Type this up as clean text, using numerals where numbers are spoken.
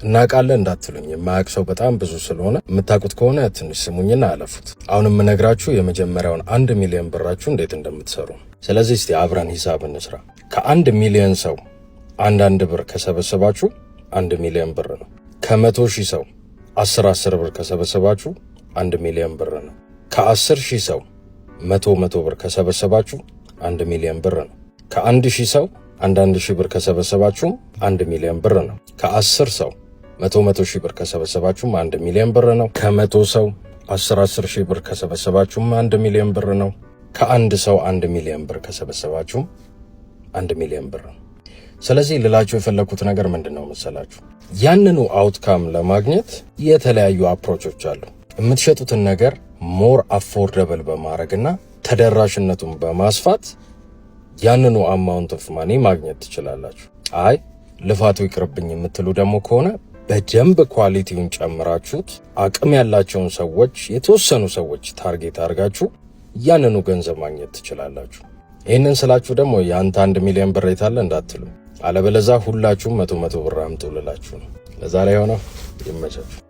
እናውቃለን እንዳትሉኝ የማያውቅ ሰው በጣም ብዙ ስለሆነ የምታውቁት ከሆነ ትንሽ ስሙኝና አለፉት። አሁን የምነግራችሁ የመጀመሪያውን 1 ሚሊዮን ብራችሁ እንዴት እንደምትሰሩ። ስለዚህ እስቲ አብረን ሂሳብ እንስራ። ከ1 ሚሊዮን ሰው አንዳንድ ብር ከሰበሰባችሁ 1 ሚሊዮን ብር ነው። ከ100,000 ሰው 10 ብር ከሰበሰባችሁ 1 ሚሊዮን ብር ነው። ከ10,000 ሰው 100 ብር ከሰበሰባችሁ 1 ሚሊዮን ብር ነው። ከ1,000 ሰው 1,000 ብር ከሰበሰባችሁም 1 ሚሊዮን ብር ነው። ከ10 ሰው 100,000 ብር ከሰበሰባችሁም 1 ሚሊዮን ብር ነው። ከ100 ሰው 10,000 ብር ከሰበሰባችሁም 1 ሚሊዮን ብር ነው። ከአንድ ሰው 1 ሚሊዮን ብር ከሰበሰባችሁም 1 ሚሊዮን ብር ነው። ስለዚህ ልላችሁ የፈለኩት ነገር ምንድነው መሰላችሁ? ያንኑ አውትካም ለማግኘት የተለያዩ አፕሮቾች አሉ። የምትሸጡትን ነገር ሞር አፎርደብል በማድረግና ተደራሽነቱን በማስፋት ያንኑ አማውንት ኦፍ ማኒ ማግኘት ትችላላችሁ። አይ ልፋቱ ይቅርብኝ የምትሉ ደግሞ ከሆነ በደንብ ኳሊቲውን ጨምራችሁት አቅም ያላቸውን ሰዎች የተወሰኑ ሰዎች ታርጌት አድርጋችሁ ያንኑ ገንዘብ ማግኘት ትችላላችሁ። ይህንን ስላችሁ ደግሞ የአንተ 1 ሚሊዮን ብር የታለ እንዳትሉ፣ አለበለዛ ሁላችሁም 100 ብር አምጡ ልላችሁ ነው። ለዛሬ የሆነው ይመቻችሁ።